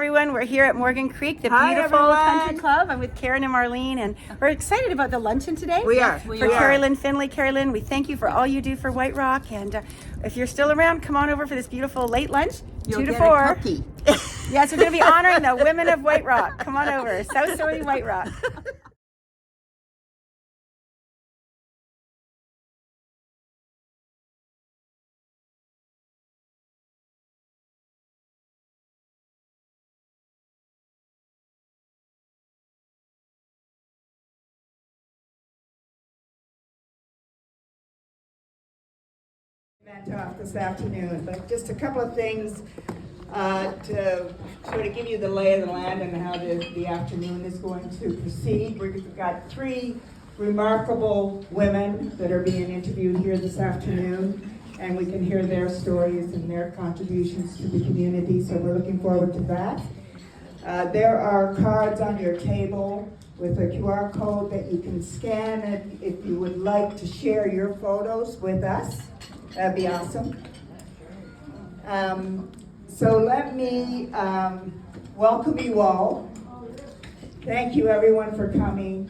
everyone. We're here at Morgan Creek, the Hi, beautiful everyone. country club. I'm with Karen and Marlene, and we're excited about the luncheon today. We are. For Kerry-Lynne Findlay. Kerry-Lynne, we thank you for all you do for White Rock, and if you're still around, come on over for this beautiful late lunch, You'll 2 to get 4. a cookie. Yes, we're going to be honoring the women of White Rock. Come on over, South Surrey White Rock. Off this afternoon, but just a couple of things to sort of give you the lay of the land and how the afternoon is going to proceed. We've got 3 remarkable women that are being interviewed here this afternoon, and we can hear their stories and their contributions to the community, so we're looking forward to that. There are cards on your table with a QR code that you can scan it if you would like to share your photos with us. That'd be awesome. So let me welcome you all. Thank you everyone for coming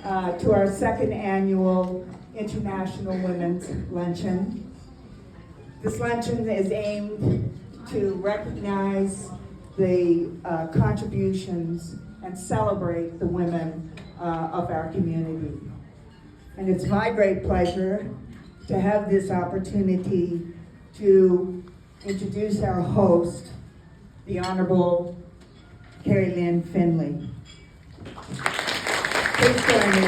to our 2nd annual International Women's Luncheon. This luncheon is aimed to recognize the contributions and celebrate the women of our community. And it's my great pleasure to have this opportunity to introduce our host, the Honorable Kerry-Lynne Findlay. Please join me.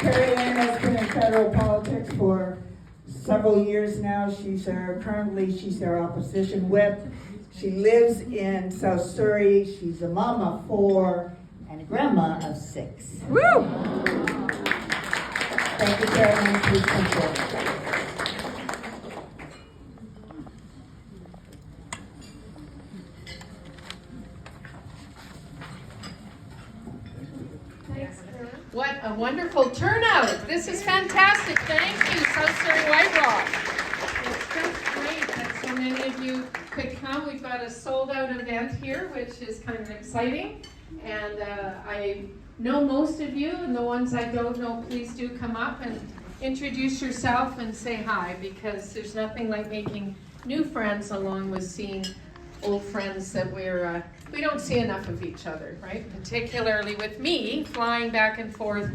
Kerry-Lynne has been in federal politics for several years now. She's our opposition whip. She lives in South Surrey. She's a mom of 4 and a grandma of 6. Woo! Thank you, Kerry-Lynne. Please come forward. What a wonderful turnout. This is fantastic. Thank you, South Surrey White Rock. It's just great that so many of you could come. We've got a sold-out event here, which is kind of exciting. And I know most of you, and the ones I don't know, please do come up and introduce yourself and say hi, because there's nothing like making new friends along with seeing old friends that we don't see enough of each other, right? Particularly with me flying back and forth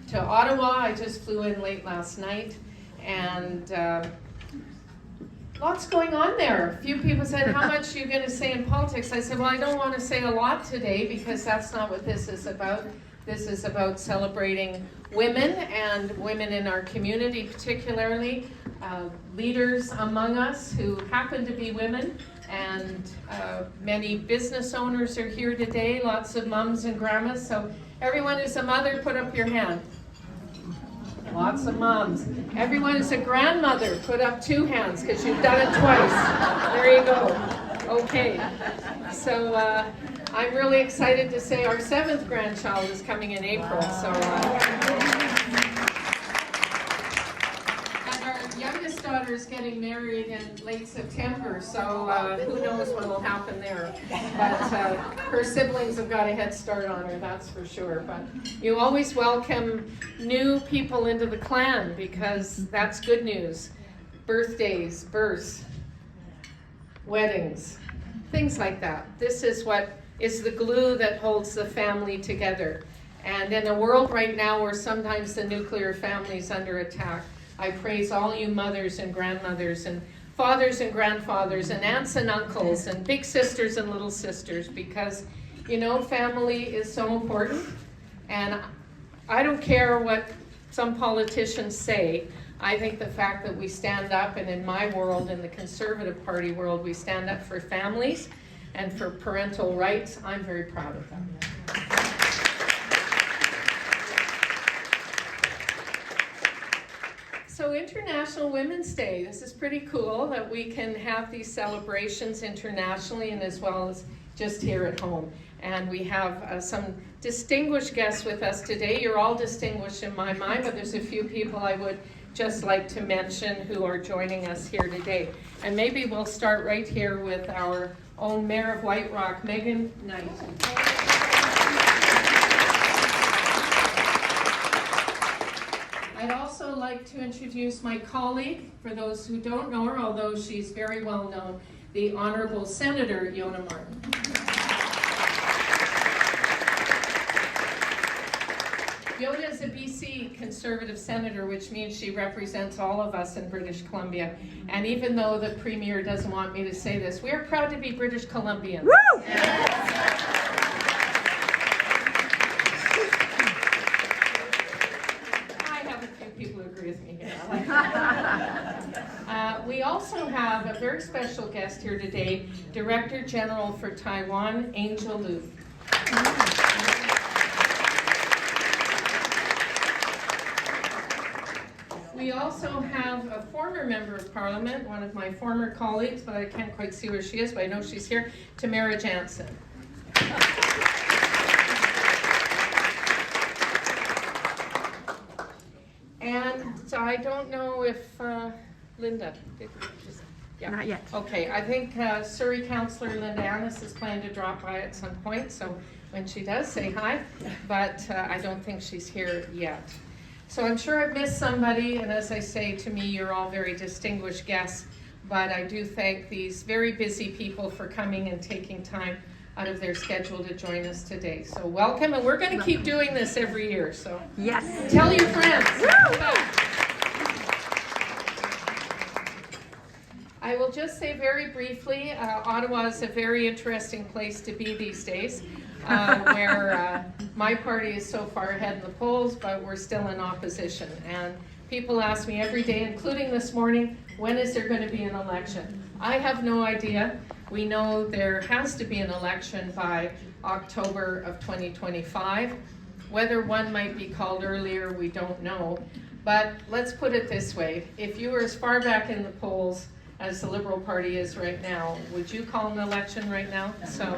to Ottawa. I just flew in late last night, and lots going on there. A few people said, how much are you going to say in politics? I said, well, I don't want to say a lot today, because that's not what this is about. This is about celebrating women and women in our community, particularly leaders among us who happen to be women, and many business owners are here today, lots of mums and grandmas. So everyone who's a mother, put up your hand. Lots of moms. Everyone who's a grandmother, put up 2 hands, because you've done it twice. There you go. Okay. So I'm really excited to say our 7th grandchild is coming in April. So, and our youngest daughter is getting married in late September. So who knows what will happen there. But her siblings have got a head start on her, that's for sure. But you always welcome new people into the clan, because that's good news. Birthdays, births, weddings, things like that. This is what is the glue that holds the family together. And in a world right now where sometimes the nuclear family is under attack, I praise all you mothers and grandmothers and fathers and grandfathers and aunts and uncles and big sisters and little sisters, because, you know, family is so important. And I don't care what some politicians say. I think the fact that we stand up, and in my world, in the Conservative Party world, we stand up for families and for parental rights, I'm very proud of them. So International Women's Day, this is pretty cool that we can have these celebrations internationally and as well as just here at home. And we have some distinguished guests with us today. You're all distinguished in my mind, but there's a few people I would just like to mention who are joining us here today. And maybe we'll start right here with our own Mayor of White Rock, Megan Knight. I'd also like to introduce my colleague, for those who don't know her, although she's very well known, the Honourable Senator Yona Martin. Yona is a BC Conservative Senator, which means she represents all of us in British Columbia. And even though the Premier doesn't want me to say this, we are proud to be British Columbians. Woo! People agree with me here. I like that. We also have a very special guest here today, Director General for Taiwan, Angel Lu. We also have a former member of Parliament, one of my former colleagues, but I can't quite see where she is, but I know she's here, Tamara Jansen. And I don't know if Linda, yeah. Not yet. Okay, I think Surrey Councillor Linda Annis is planning to drop by at some point, so when she does, say hi, but I don't think she's here yet. So I'm sure I've missed somebody, and as I say, to me, you're all very distinguished guests, but I do thank these very busy people for coming and taking time out of their schedule to join us today. So welcome, and we're going to keep doing this every year, so Yes. tell your friends. I will just say very briefly, Ottawa is a very interesting place to be these days, where my party is so far ahead in the polls, but we're still in opposition. And people ask me every day, including this morning, when is there going to be an election? I have no idea. We know there has to be an election by October of 2025. Whether one might be called earlier, we don't know. But let's put it this way. If you were as far back in the polls as the Liberal Party is right now, would you call an election right now? So,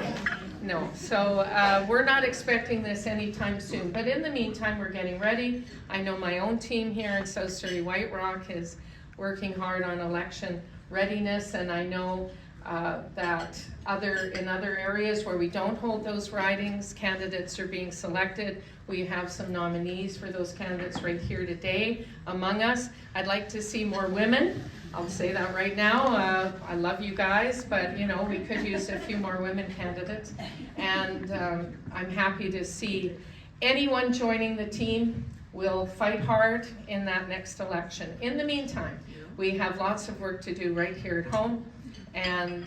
no. So we're not expecting this anytime soon. But in the meantime, we're getting ready. I know my own team here in South Surrey White Rock is working hard on election readiness, and I know that in other areas where we don't hold those ridings, candidates are being selected. We have some nominees for those candidates right here today among us. I'd like to see more women. I'll say that right now. I love you guys, but you know, we could use a few more women candidates. And I'm happy to see anyone joining the team. We'll fight hard in that next election. In the meantime, we have lots of work to do right here at home. And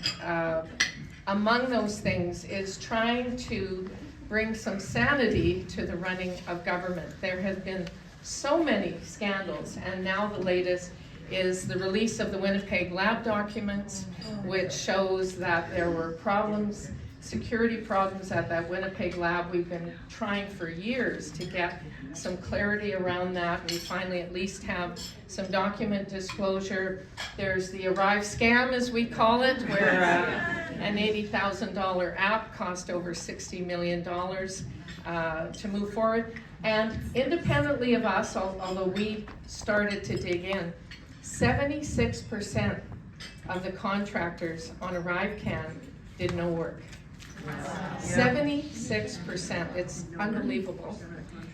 among those things is trying to bring some sanity to the running of government. There have been so many scandals, and now the latest is the release of the Winnipeg lab documents, which shows that there were problems, security problems at that Winnipeg lab. We've been trying for years to get some clarity around that. We finally at least have some document disclosure. There's the Arrive scam, as we call it, where an $80,000 app cost over $60 million to move forward. And independently of us, although we started to dig in, 76% of the contractors on ArriveCan did no work. 76%, it's unbelievable.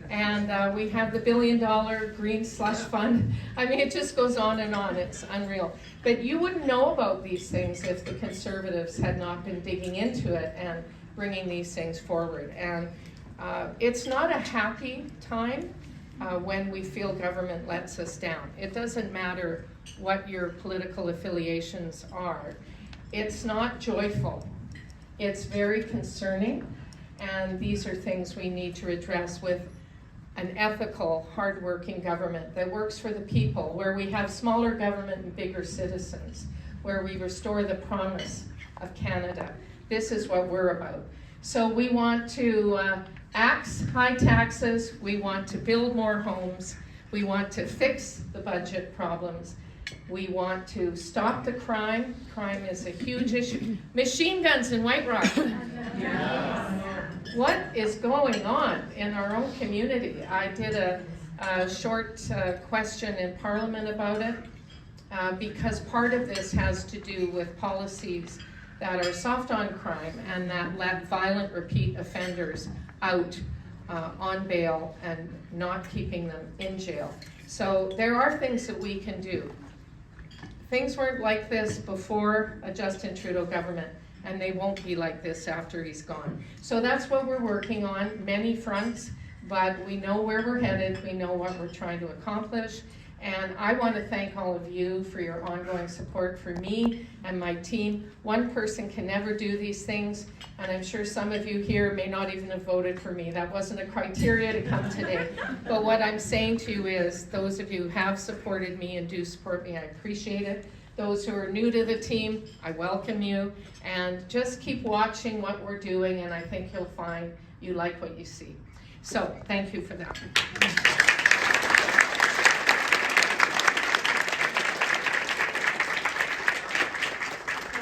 And we have the $1 billion green slush fund. I mean, it just goes on and on, it's unreal. But you wouldn't know about these things if the Conservatives had not been digging into it and bringing these things forward. And it's not a happy time when we feel government lets us down. It doesn't matter what your political affiliations are. It's not joyful. It's very concerning, and these are things we need to address with an ethical, hardworking government that works for the people, where we have smaller government and bigger citizens, where we restore the promise of Canada. This is what we're about. So we want to axe high taxes, we want to build more homes, we want to fix the budget problems, we want to stop the crime. Crime is a huge issue. Machine guns in White Rock. Yes. What is going on in our own community? I did a a short question in Parliament about it, because part of this has to do with policies that are soft on crime and that let violent repeat offenders out on bail and not keeping them in jail. So there are things that we can do. Things weren't like this before a Justin Trudeau government, and they won't be like this after he's gone. So that's what we're working on, many fronts, but we know where we're headed, we know what we're trying to accomplish, and I want to thank all of you for your ongoing support for me and my team. One person can never do these things, and I'm sure some of you here may not even have voted for me. That wasn't a criteria to come today. But what I'm saying to you is, those of you who have supported me and do support me, I appreciate it. Those who are new to the team, I welcome you, and just keep watching what we're doing, and I think you'll find you like what you see. So, thank you for that.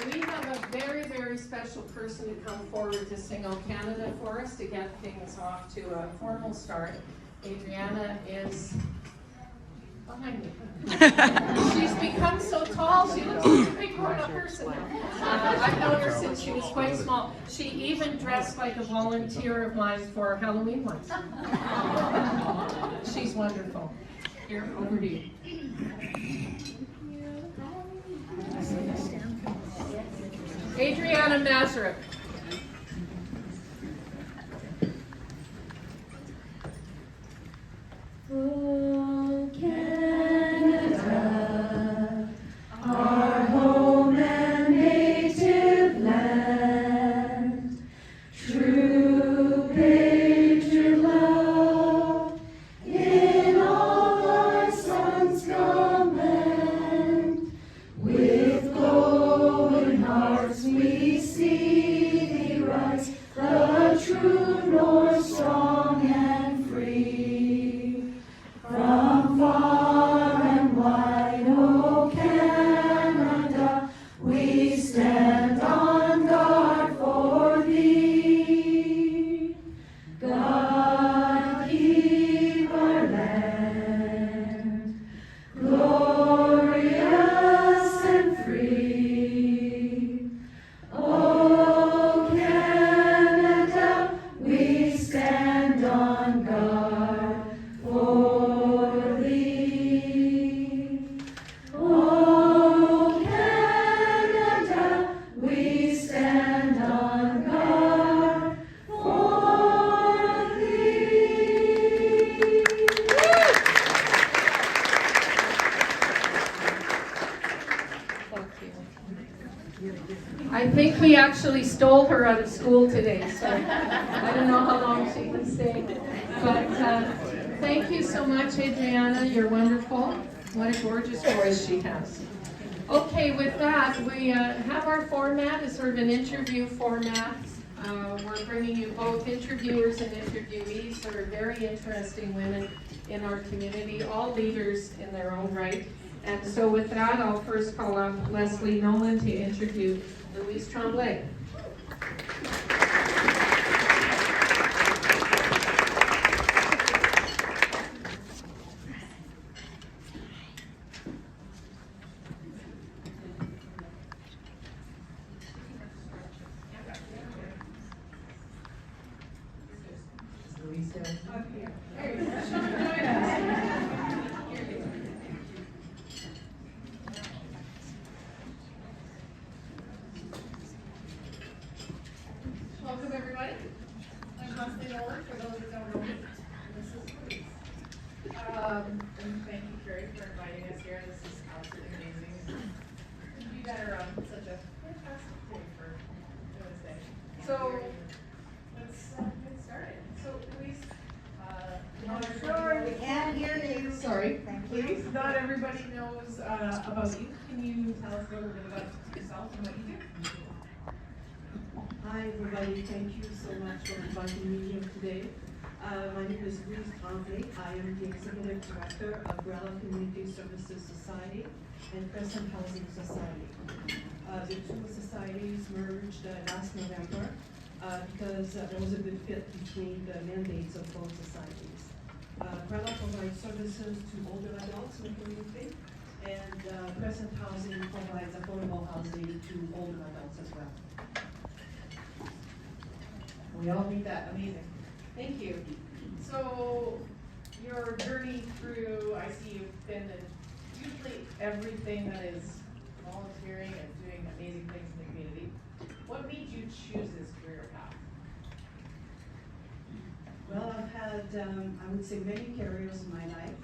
We have a very, very special person to come forward to sing O Canada for us to get things off to a formal start. Adriana is behind me. She's become so tall, she looks like a big grown-up person now. I've known her since she was quite small. She even dressed like a volunteer of mine for Halloween once. She's wonderful. Here, over to you. Adriana Mazurek. Oh, Canada, our home and native land, true patriot love, in all our sons command. With glowing hearts we see thee rise, the true north, strong and free. From far and wide, O Canada, we stand on guard for thee. God keep our land glorious and free. O Canada, we stand on guard for thee. O Canada, we stand on guard for thee. Thank you. I think we actually stole her out of school today, so I don't know how long she can stay. But thank you so much, Adriana. You're wonderful. What a gorgeous voice she has. Okay, with that, we have our format as sort of an interview format. We're bringing you both interviewers and interviewees that are very interesting women in our community, all leaders in their own right. And so with that, I'll first call up Leslie Nolan to interview Louise Tremblay. Welcome, everybody. I'm Leslie Nolan, for those that don't know me. This is Louise. And thank you, Kerry, for inviting us here. This is absolutely amazing. You guys are on such a fantastic day for Women's Day. So, Let's get started. So, Louise, We can't hear you. sorry. Louise, not everybody knows about you. Can you tell us a little bit about yourself and what you do? Hi everybody, thank you so much for inviting me here today. My name is Louise Findlay. I am the Executive Director of Umbrella Community Services Society and Crescent Housing Society. The two societies merged last November because there was a good fit between the mandates of both societies. Umbrella provides services to older adults in the community, and Crescent Housing provides affordable housing to older adults as well. We all need that, amazing. Thank you. So, your journey through, I see you've been in usually everything that is volunteering and doing amazing things in the community. What made you choose this career path? Well, I've had, I would say, many careers in my life.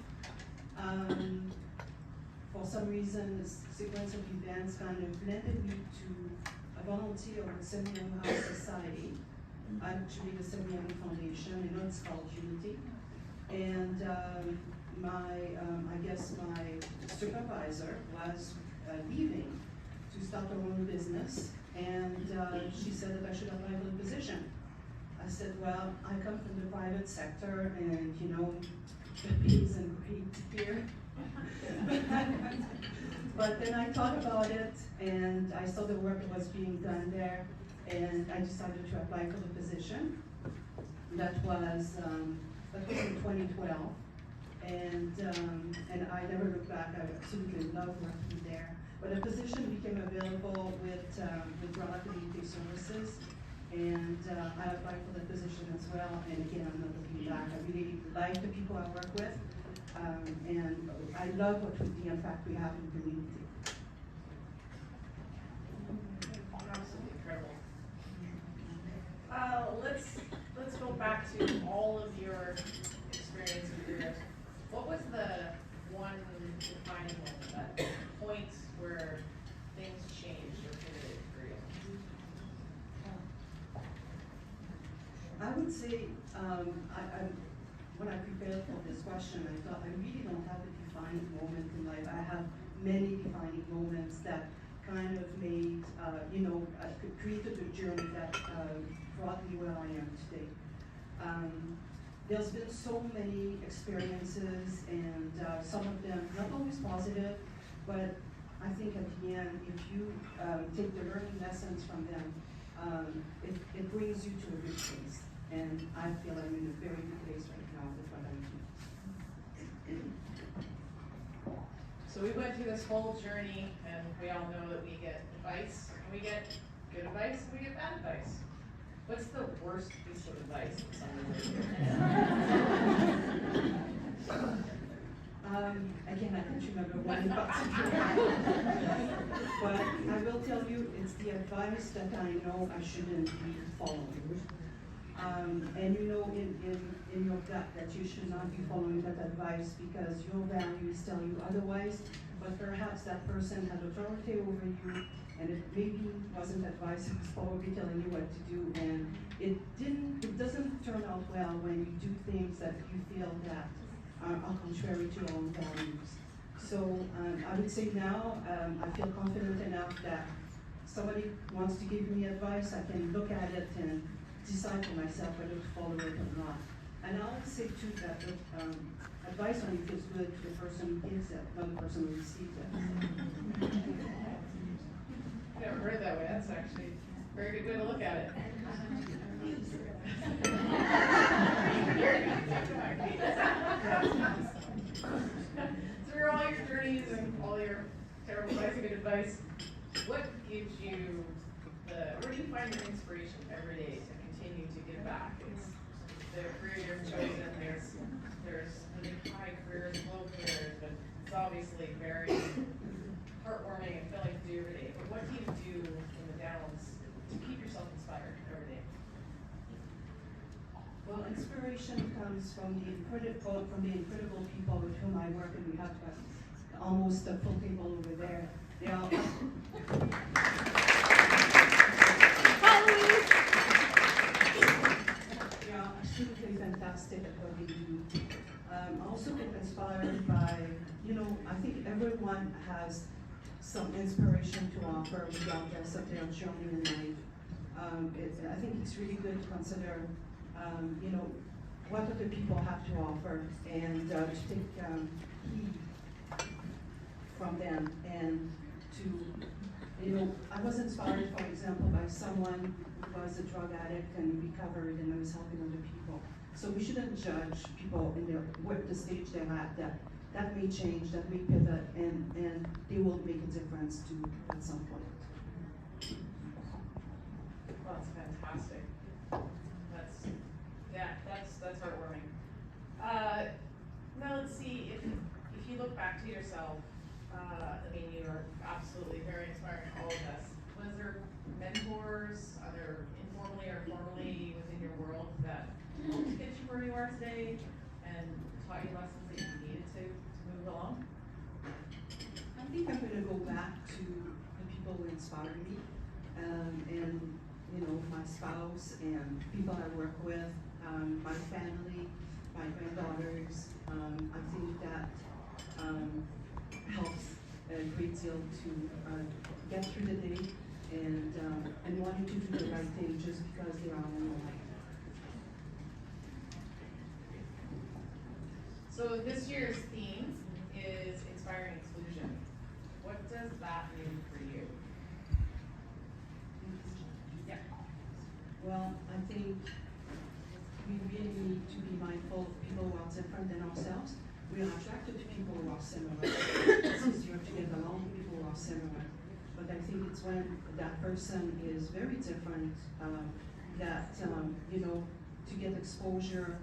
For some reason, the sequence of events kind of landed me to a volunteer with Seminary House Society, actually the Seminary Foundation, it's called Unity. And I guess my supervisor was leaving to start her own business, and she said that I should apply for the position. I said, well, I come from the private sector, and the pay isn't great here. But then I thought about it, and I saw the work that was being done there, and I decided to apply for the position. That was in 2012, and I never looked back. I absolutely loved working there. But a position became available with Umbrella Community Services, and I applied for the position as well. And again, I'm not looking back. I really like the people I work with, and I love the impact we have in the community. Absolutely incredible. Let's go back to all of your experience and careers. What was the one defining moment, that point where things changed or pivoted for you? I would say, when I prepared for this question, I thought I really don't have a defining moment in life. I have many defining moments that kind of made, created a journey that brought me where I am today. There's been so many experiences, and some of them not always positive, but I think at the end, if you take the learning lessons from them, it brings you to a good place. And I feel I'm in a very good place right now with what I do. So we went through this whole journey, and we all know that we get advice, and we get good advice, and we get bad advice. What's the worst piece of advice that someone would give? Again, I can't remember one in particular. But I will tell you, it's the advice that I know I shouldn't be following. And you know in your gut that you should not be following that advice because your values tell you otherwise, but perhaps that person had authority over you, and it maybe wasn't advice, it was probably telling you what to do, and it doesn't turn out well when you do things that you feel that are contrary to your own values. So I would say now, I feel confident enough that somebody wants to give me advice, I can look at it and decide for myself whether to follow it or not. And I always say too that advice only feels good to the person who gives it, not the person who receives it. Never heard it that way. That's actually a very good way to look at it. Through all your journeys and all your terrible advice and good advice, what gives you where do you find your inspiration every day to continue to give back? It's the career you've chosen, there's really high careers, low careers, but it's obviously very heartwarming and filling to do every day. But what do you do in the downs to keep yourself inspired every day? Well, inspiration comes from the incredible people with whom I work, and we have almost a full table over there. They are absolutely fantastic at what they do. I also get inspired by, I think everyone has some inspiration to offer regardless of their journey in life. I think it's really good to consider, what other people have to offer, and to take heed from them, and to, I was inspired, for example, by someone who was a drug addict and recovered, and I was helping other people. So we shouldn't judge people in their, what the stage they're at, that may change, that may pivot, and they will make a difference too at some point. Well, that's fantastic. That's heartwarming. Now let's see, if you look back to yourself, I mean, you are absolutely very inspiring to all of us. Was there mentors, either informally or formally within your world, that helped get you where you are today and taught you lessons that you needed to move along? I think I'm gonna go back to the people who inspire me, and you know, my spouse and people I work with, my family, my granddaughters. I think that helps a great deal to get through the day and wanting to do the right thing just because they are on the life. So this year's theme is inspiring inclusion. What does that mean for you? Yeah. Well, I think we really need to be mindful of people who are different than ourselves. We are attracted to people who are similar. It's easier to get along with people who are similar. But I think it's when that person is very different that, you know, to get exposure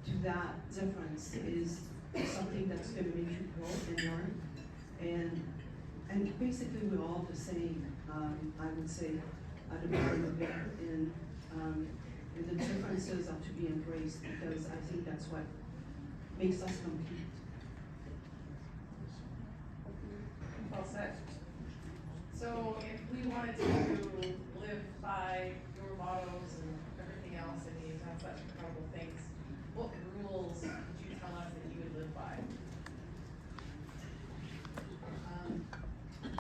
to that difference is something that's going to make you grow and learn. And basically we're all the same, I would say, at the bottom of it. And the differences are to be embraced because I think that's what makes us complete. Well said. So if we wanted to live by your mottos and everything else and you have such incredible things, what rules would you tell us that you would live by?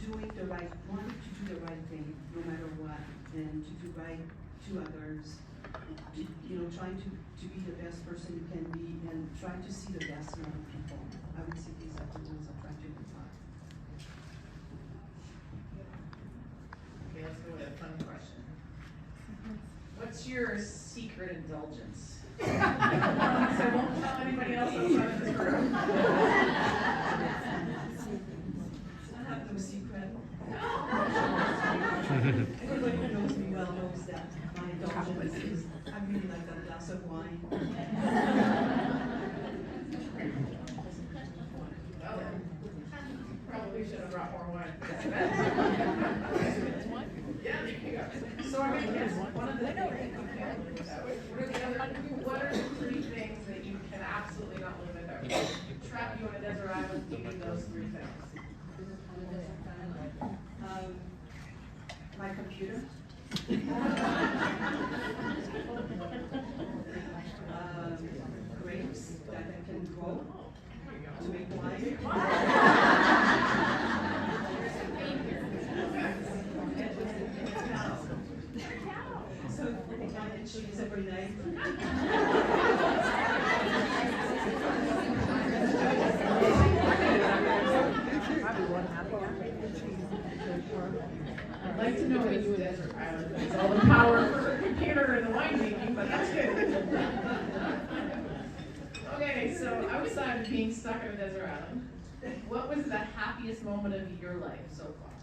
Doing the right, wanting to do the right thing no matter what, and to do right to others, you know, trying to be the best person you can be and trying to see the best in other people. I would say these are the rules I'm trying to live by. Okay, let's go with a fun question. What's your secret indulgence? So don't tell anybody else outside of this room. I have no secret. Everybody who knows me well knows that my indulgence is, I really like a glass of wine. Well, probably should have brought more wine. Yeah, there you go. So I mean, yes, one of the things, what are the three things that you can absolutely not live without? Trap you on a desert island, give you those three things. My computer. Grapes that I can grow to make wine. So mac and cheese every night. I'd like to know which desert island has all the power for the computer and the winemaking, but that's good. Okay, so outside of being stuck on a desert island, what was the happiest moment of your life so far?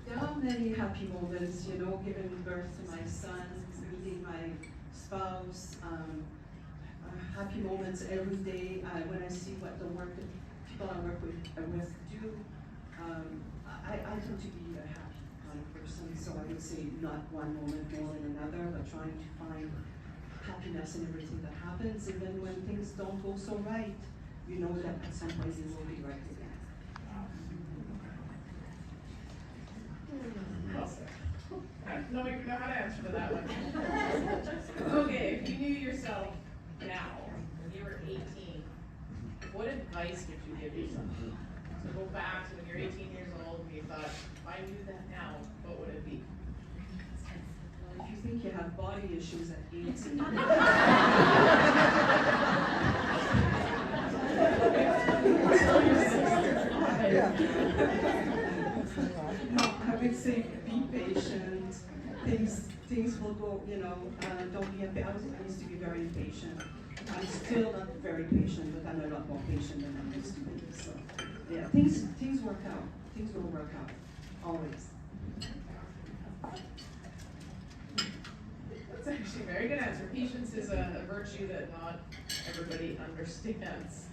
There are many happy moments, you know, giving birth to my son, meeting my spouse, happy moments every day when I see what the work that people I work with do. I tend to be a happy kind of person, so I would say not one moment more than another, but trying to find happiness in everything that happens, and then when things don't go so right, you know that at some point it will be right again. No, we know how to answer to that one. Okay, if you knew yourself now, when you were 18, what advice would you give yourself? So go back to when you're 18 years old and you thought, if I knew that now, what would it be? Well, if you think you have body issues at 18, I would say be patient. Things things will go, don't be impatient. I used to be very impatient. I'm still not very patient, but I'm a lot more patient than I used to be. So, yeah, things work out. Things will work out, always. That's actually a very good answer. Patience is a virtue that not everybody understands.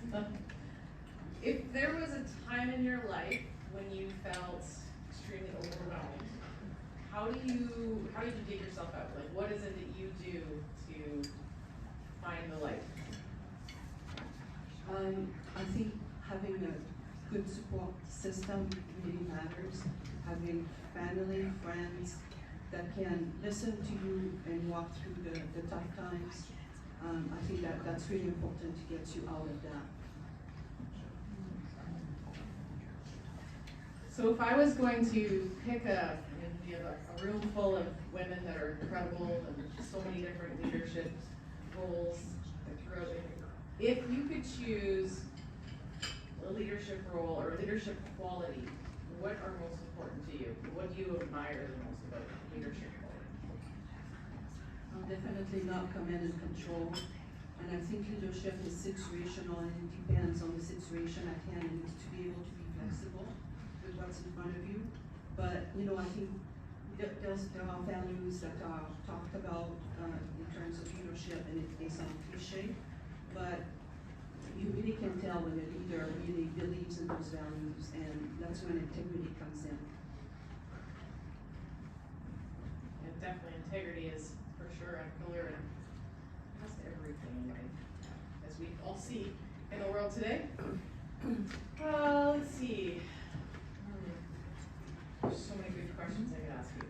If there was a time in your life when you felt extremely overwhelmed, how did you dig yourself out? Like, what is it that you do to find the light? I think having a good support system really matters. Having family, friends that can listen to you and walk through the tough times. I think that's really important to get you out of that. So if I was going to pick we have a room full of women that are incredible and so many different leadership roles throughout the, if you could choose a leadership role or a leadership quality, what are most important to you? What do you admire the most about leadership quality? Definitely not command and control. And I think leadership is situational and it depends on the situation at hand and it's to be able to be flexible with what's in front of you. But, I think there are values that are talked about in terms of leadership and they sound cliche, but you really can tell when a leader really believes in those values and that's when integrity comes in. And definitely integrity is for sure a pillar in almost everything in life, as we all see in the world today. Let's see. There's so many good questions I could ask you.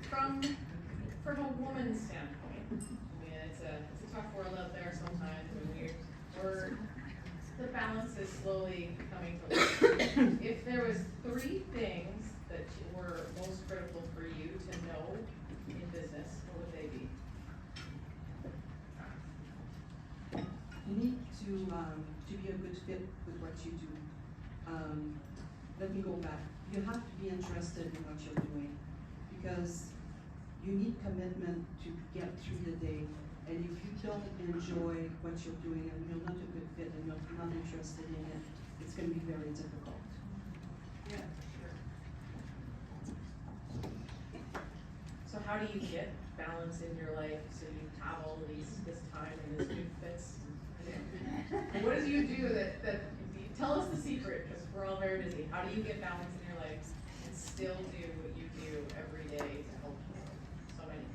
From a woman's standpoint, I mean, it's a tough world out there sometimes, and we're the balance is slowly coming to light. If there was 3 things that were most critical for you to know in business, what would they be? You need to be a good fit with what you do. Let me go back. You have to be interested in what you're doing because you need commitment to get through the day. And if you don't enjoy what you're doing and you're not a good fit and you're not interested in it, it's going to be very difficult. Yeah, sure. So how do you get balance in your life so you have all this time and this good fits? And what do you do that tell us the secret, because we're all very busy. How do you get balance in your life and still do what you do every day to help so many?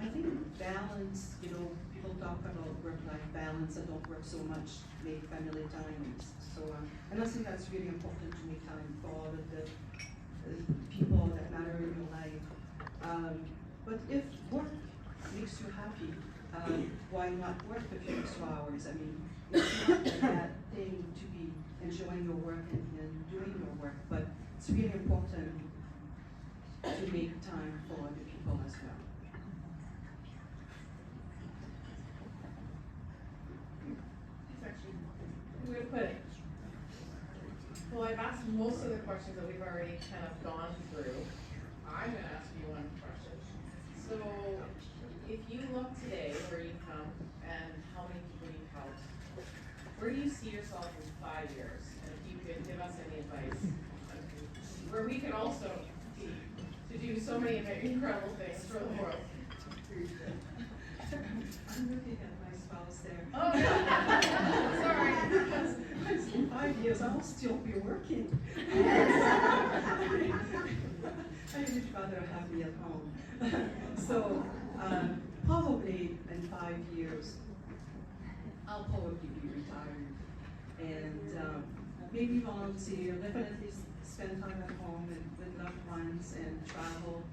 I think balance, people talk about work-life balance. I don't work so much, make family time. So, and I think that's really important to make time for all of the people that matter in your life. But if work makes you happy, why not work a few extra hours? I mean, it's not a bad thing to be enjoying your work and doing your work, but it's really important to make time for other people as well. That's actually a good way to put it. Well, I've asked most of the questions that we've already kind of gone through. I'm going to ask you one question. So, if you look today where you've come and how many people you've helped, where do you see yourself in 5 years? And if you could give us any advice, where we could also be to do so many incredible things for the world. I'm looking at my spouse there. Oh, yeah. Sorry. In 5 years, I'll still be working. I would rather have me at home. So, probably in 5 years, I'll probably be retired. And maybe volunteer, definitely spend time at home and with loved ones and travel.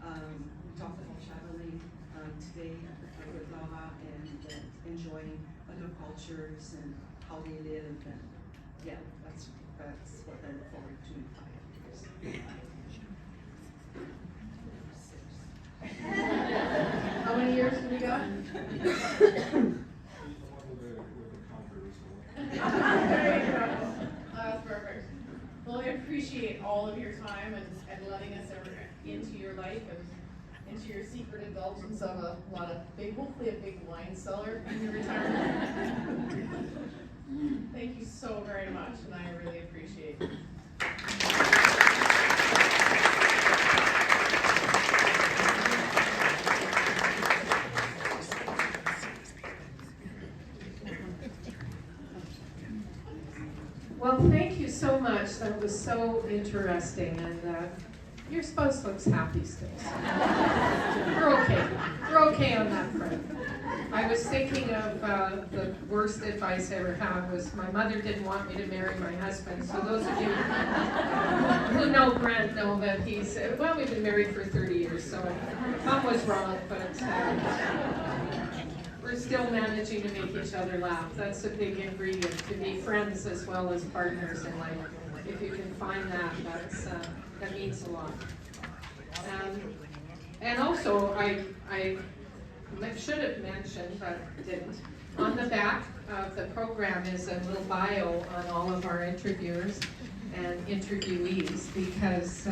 We talked about traveling today with Laura and enjoying other cultures and how they live. And yeah, that's what I look forward to in 5 years. How many years do we got? There you go. That's perfect. Well, I appreciate all of your time and letting us into your life and into your secret indulgence of a lot of hopefully a big wine cellar in your retirement. Thank you so very much, and I really appreciate it. Well, thank you so much. That was so interesting, and your spouse looks happy still. So we're okay. We're okay on that front. I was thinking of the worst advice I ever had was my mother didn't want me to marry my husband. So those of you who know Brent know that he's, well, we've been married for 30 years, so Mom was wrong, but we're still managing to make each other laugh. That's a big ingredient, to be friends as well as partners in life. If you can find that, that means a lot. And also, I should have mentioned, but didn't. On the back of the program is a little bio on all of our interviewers and interviewees, because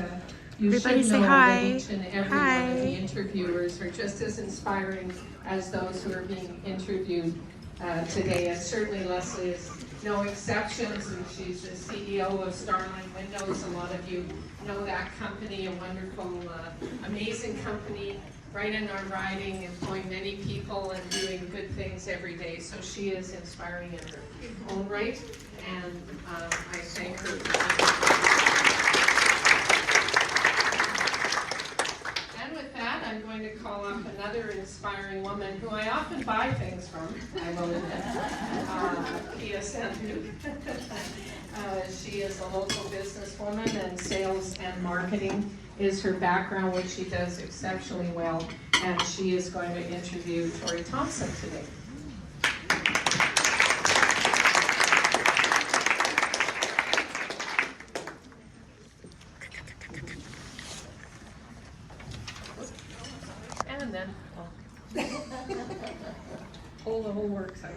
you Everybody should say know hi. that each and every Hi. one of the interviewers are just as inspiring as those who are being interviewed today. And certainly Leslie is no exceptions, and she's the CEO of Starline Windows. A lot of you know that company, a wonderful, amazing company, right in our riding, employing many people and doing good things every day. So she is inspiring in her own right, and I thank her for And with that, I'm going to call up another inspiring woman who I often buy things from, I will admit, Pia Sandu. She is a local businesswoman, and sales and marketing is her background, which she does exceptionally well, and she is going to interview Tori Thompson today. And then pull the whole works out.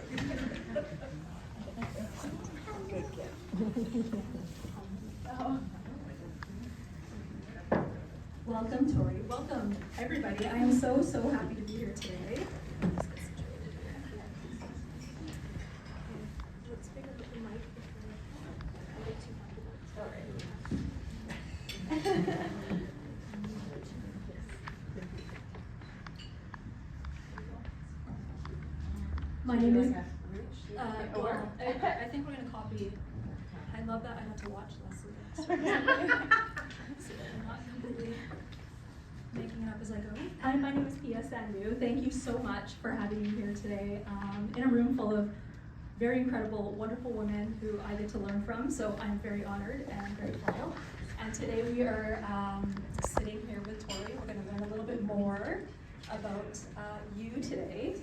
Welcome, Tori. Welcome, everybody. I am so happy to be here today. Let's figure out the mic before I get too comfortable. Sorry. My name is. Well, I think we're gonna copy. I love that I have to watch Leslie. So I'm not completely making it up as I go. Hi, my name is Pia Sandu. Thank you so much for having me here today in a room full of very incredible, wonderful women who I get to learn from. So I'm very honored and grateful. And today we are sitting here with Tori. We're going to learn a little bit more about you today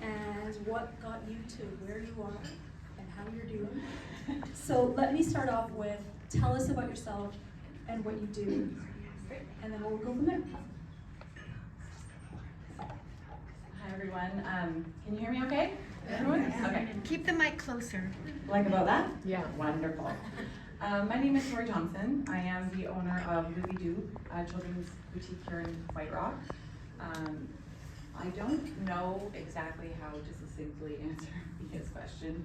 and what got you to where you are and how you're doing. So let me start off with, tell us about yourself and what you do, and then we'll go from there. Hi everyone, can you hear me okay? Everyone? Okay. Keep the mic closer. Like about that? Yeah. Wonderful. My name is Tori Thompson. I am the owner of Louie Doo, a children's boutique here in White Rock. I don't know exactly how to succinctly answer Mia's question,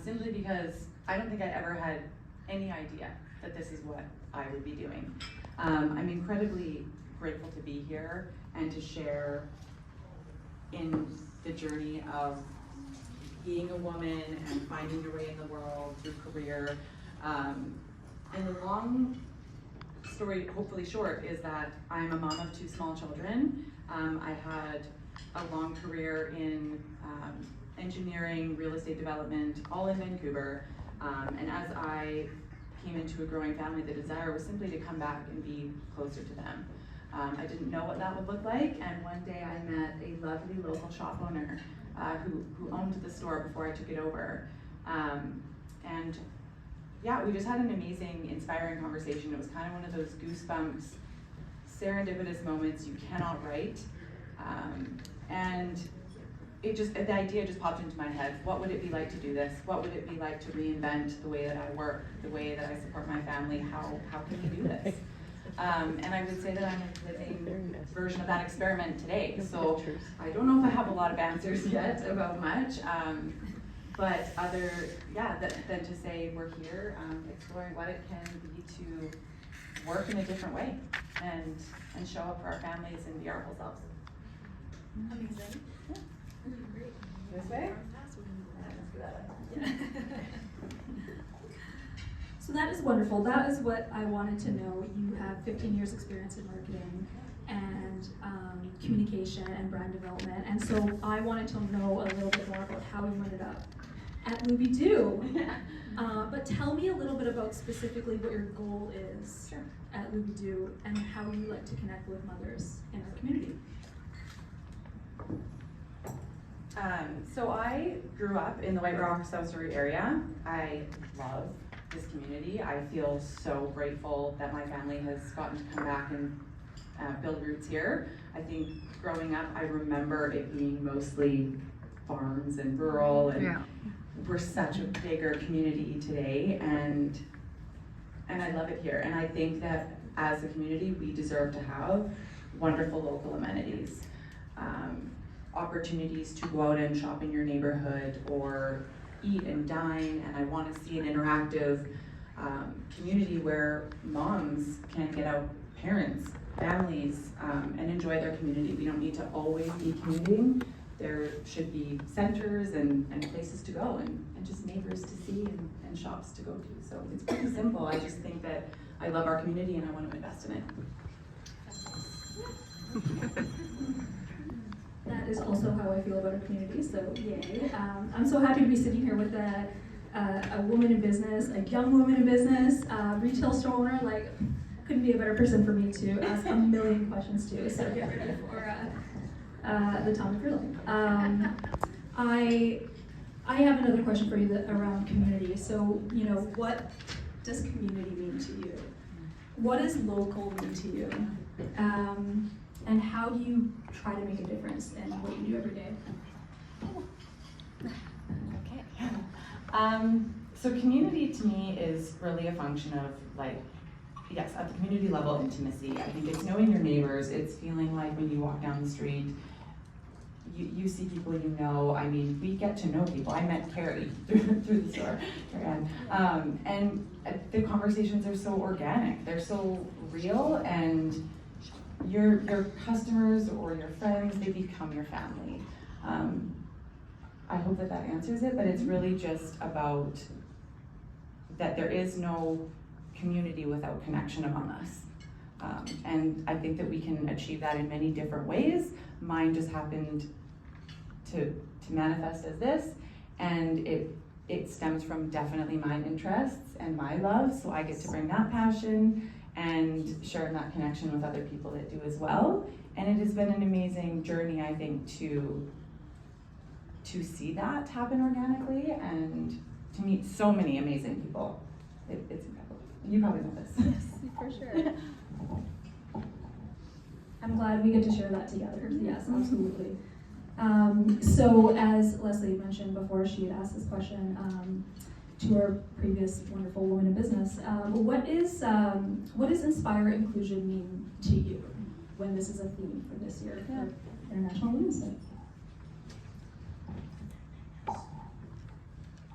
simply because I don't think I ever had any idea that this is what I would be doing. I'm incredibly grateful to be here and to share in the journey of being a woman and finding your way in the world through career. And the long story, hopefully short, is that I'm a mom of 2 small children. I had a long career in engineering, real estate development, all in Vancouver. And as I came into a growing family, the desire was simply to come back and be closer to them. I didn't know what that would look like, and one day I met a lovely local shop owner who owned the store before I took it over. And yeah, we just had an amazing, inspiring conversation. It was kind of one of those goosebumps, serendipitous moments you cannot write. And the idea just popped into my head. What would it be like to do this? What would it be like to reinvent the way that I work, the way that I support my family? How can we do this? And I would say that I'm a living version of that experiment today. So I don't know if I have a lot of answers yet about much, but other, than to say we're here exploring what it can be to work in a different way and show up for our families and be our whole selves. Amazing. Great. This way? So that is wonderful. That is what I wanted to know. You have 15 years experience in marketing and communication and brand development. And so I wanted to know a little bit more about how you ended up at Luby-Doo. But tell me a little bit about specifically what your goal is at Luby-Doo and how you like to connect with mothers in our community. So I grew up in the White Rock, South Surrey area. I love this community. I feel so grateful that my family has gotten to come back and build roots here. I think growing up, I remember it being mostly farms and rural, and we're such a bigger community today, and I love it here. And I think that as a community, we deserve to have wonderful local amenities. Opportunities to go out and shop in your neighborhood or eat and dine, and I want to see an interactive community where moms can get out, parents, families, and enjoy their community. We don't need to always be commuting. There should be centers and places to go and just neighbors to see and shops to go to. So it's pretty simple. I just think that I love our community and I want to invest in it. That is also how I feel about our community, so yay. I'm so happy to be sitting here with a woman in business, a young woman in business, retail store owner. Like, couldn't be a better person for me to ask a million questions to, so get ready for the time of your life. I have another question for you around community. So, you know, what does community mean to you? What does local mean to you? And how do you try to make a difference in what you do every day? Okay. So community to me is really a function of, like, yes, at the community level, intimacy. I think it's knowing your neighbors. It's feeling like when you walk down the street, you see people you know. I mean, we get to know people. I met Kerry through the store, and the conversations are so organic. They're so real, and your customers or your friends, they become your family. I hope that answers it, but it's really just about that there is no community without connection among us. And I think that we can achieve that in many different ways. Mine just happened to manifest as this, and it stems from definitely my interests and my love, so I get to bring that passion and share that connection with other people that do as well. And it has been an amazing journey, I think, to see that happen organically and to meet so many amazing people. It's incredible. You probably know this. Yes, for sure. I'm glad we get to share that together. Yes, absolutely. So as Leslie mentioned before, she had asked this question to our previous wonderful woman in business. What does Inspire Inclusion mean to you when this is a theme for this year for International Women's Day?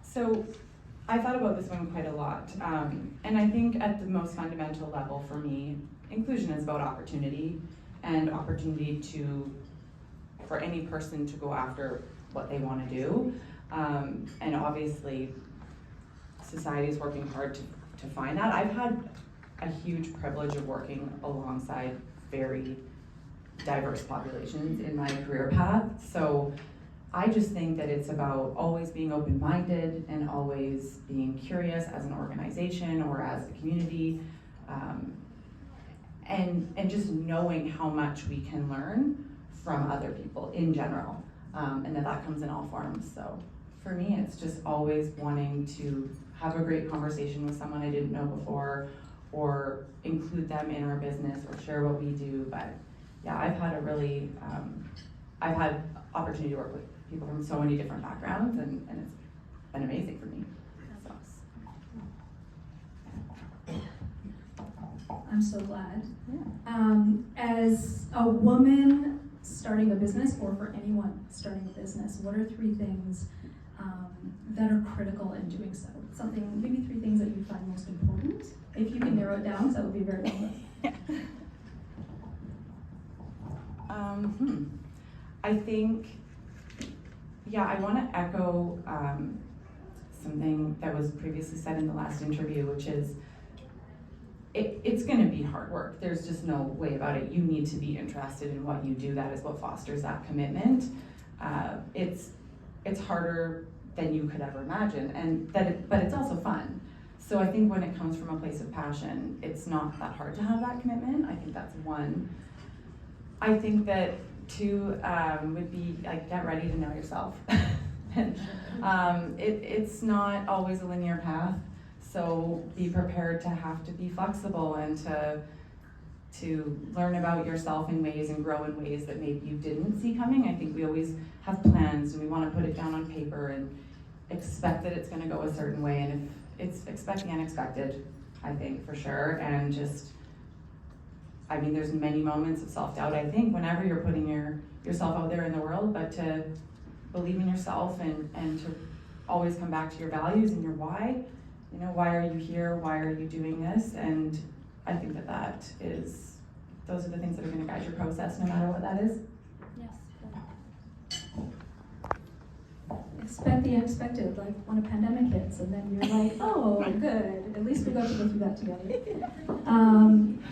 So I thought about this one quite a lot. And I think at the most fundamental level for me, inclusion is about opportunity, and opportunity for any person to go after what they want to do. And obviously, society is working hard to find that. I've had a huge privilege of working alongside very diverse populations in my career path. So I just think that it's about always being open-minded and always being curious as an organization or as a community, and just knowing how much we can learn from other people in general, and that comes in all forms. So for me, it's just always wanting to have a great conversation with someone I didn't know before, or include them in our business, or share what we do. But yeah, I've had opportunity to work with people from so many different backgrounds, and it's been amazing for me. So. I'm so glad. Yeah. As a woman starting a business, or for anyone starting a business, what are 3 things that are critical in doing so? Something, maybe 3 things that you find most important. If you can narrow it down, that would be very long. I think, yeah, I want to echo something that was previously said in the last interview, which is it's going to be hard work. There's just no way about it. You need to be interested in what you do. That is what fosters that commitment. It's harder than you could ever imagine, but it's also fun. So I think when it comes from a place of passion, it's not that hard to have that commitment. I think that's one. I think that 2 would be like, get ready to know yourself. It's not always a linear path, so be prepared to have to be flexible and to learn about yourself in ways and grow in ways that maybe you didn't see coming. I think we always have plans and we want to put it down on paper and expect that it's going to go a certain way, and if it's expect the unexpected, I think, for sure. And just, I mean, there's many moments of self-doubt, I think, whenever you're putting yourself out there in the world, but to believe in yourself and to always come back to your values and your why. You know, why are you here? Why are you doing this? And I think those are the things that are going to guide your process, no matter what that is. Yes. Expect the unexpected, like when a pandemic hits, and then you're like, oh, good, at least we got to go through that together.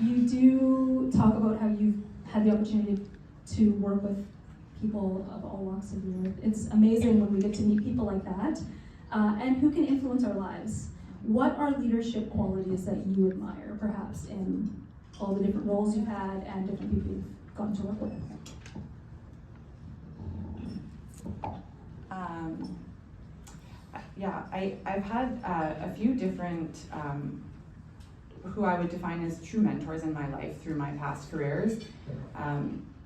You do talk about how you've had the opportunity to work with people of all walks of the earth. It's amazing when we get to meet people like that, and who can influence our lives. What are leadership qualities that you admire, perhaps, in all the different roles you've had and different people you've gotten to work with? Yeah, I've had a few different who I would define as true mentors in my life through my past careers.